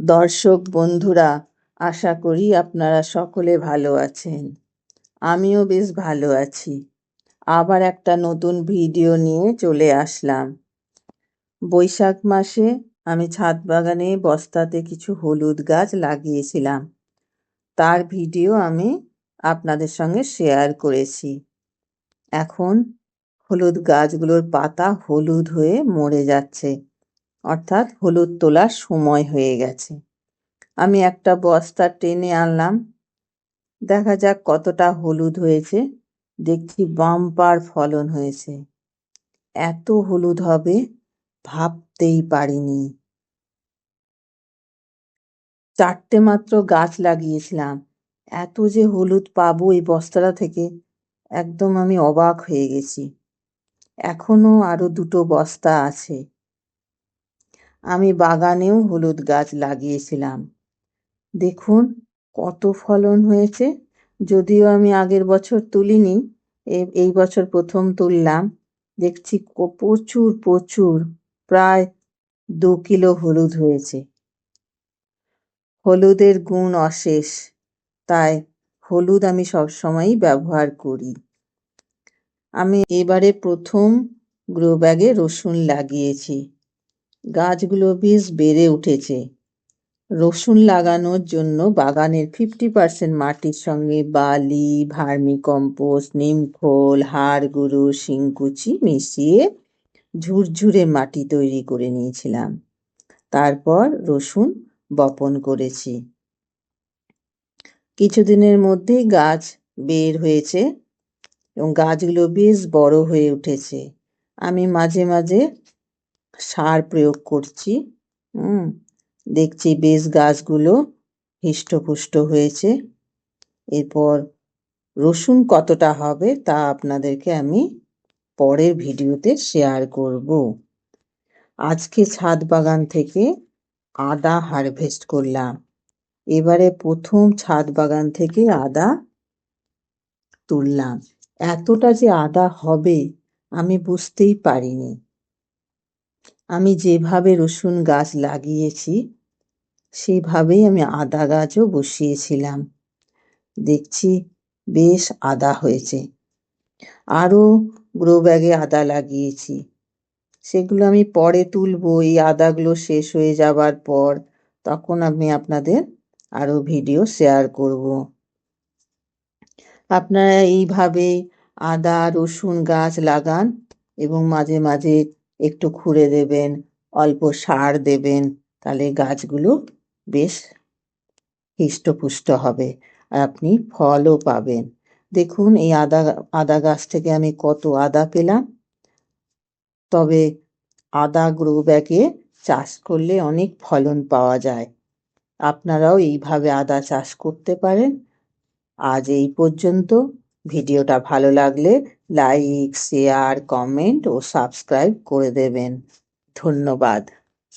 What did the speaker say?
দর্শক বন্ধুরা, আশা করি আপনারা সকলে ভালো আছেন। আমিও বেশ ভালো আছি। আবার একটা নতুন ভিডিও নিয়ে চলে আসলাম। বৈশাখ মাসে আমি ছাদ বাগানে বস্তাতে কিছু হলুদ গাছ লাগিয়েছিলাম। তার ভিডিও আমি আপনাদের সঙ্গে শেয়ার করেছি। এখন হলুদ গাছগুলোর পাতা হলুদ হয়ে মরে যাচ্ছে, অর্থাৎ হলুদ তোলার সময় হয়ে গেছে। আমি একটা বস্তা টেনে আনলাম, দেখা যাক কতটা হলুদ হয়েছে। দেখছি বাম্পার ফলন হয়েছে। এত হলুদ হবে ভাবতেই পারিনি। 4টে মাত্র গাছ লাগিয়েছিলাম, এত যে হলুদ পাবো এই বস্তাটা থেকে একদম আমি অবাক হয়ে গেছি। এখনো আরো 2টো বস্তা আছে। আমি বাগানেও হলুদ গাছ লাগিয়েছিলাম। দেখুন কত ফলন হয়েছে। যদিও আমি আগের বছর তুলিনি, এই বছর প্রথম তুললাম। দেখছি প্রচুর প্রচুর, প্রায় 2 কিলো হলুদ হয়েছে। হলুদের গুণ অশেষ, তাই হলুদ আমি সবসময়ই ব্যবহার করি। আমি এবারে প্রথম গ্রো ব্যাগে রসুন লাগিয়েছি। গাছগুলো বেশ বেড়ে উঠেছে। রসুন লাগানোর জন্য বাগানের 50% মাটির সঙ্গে বালি, ভার্মিকম্পোস্ট, নিমখোল, হাড় গুঁড়ো, শিংকুচি মিশিয়ে ঝুরঝুরে মাটি তৈরি করে নিয়েছিলাম। তারপর রসুন বপন করেছি। কিছুদিনের মধ্যেই গাছ বের হয়েছে এবং গাছগুলো বেশ বড় হয়ে উঠেছে। আমি মাঝে মাঝে সার প্রয়োগ করছি। দেখছি বেশ গাছগুলো হৃষ্টপুষ্ট হয়েছে। এরপর রসুন কতটা হবে তা আপনাদেরকে আমি পরের ভিডিওতে শেয়ার করব। আজকে ছাদ বাগান থেকে আদা হারভেস্ট করলাম। এবারে প্রথম ছাদ বাগান থেকে আদা তুললাম। এতটা যে আদা হবে আমি বুঝতেই পারিনি। আমি যেভাবে রসুন গাছ লাগিয়েছি সেভাবেই আমি আদা গাছও বসিয়েছিলাম। দেখছি বেশ আদা হয়েছে। আরো গ্রো ব্যাগে আদা লাগিয়েছি, সেগুলো আমি পরে তুলবো। এই আদাগুলো শেষ হয়ে যাবার পর তখন আমি আপনাদের আরো ভিডিও শেয়ার করব। আপনারা এইভাবে আদা রসুন গাছ লাগান এবং মাঝে মাঝে একটু খুঁড়ে দেবেন, অল্প সার দেবেন, তাহলে গাছগুলো বেশ হৃষ্টপুষ্ট হবে আর আপনি ফলও পাবেন। দেখুন এই আদা গাছ থেকে আমি কত আদা পেলাম। তবে আদা গ্রো ব্যাগে চাষ করলে অনেক ফলন পাওয়া যায়। আপনারাও এইভাবে আদা চাষ করতে পারেন। আজ এই পর্যন্ত। ভিডিওটা ভালো লাগলে লাইক, শেয়ার, কমেন্ট ও সাবস্ক্রাইব করে দেবেন। ধন্যবাদ।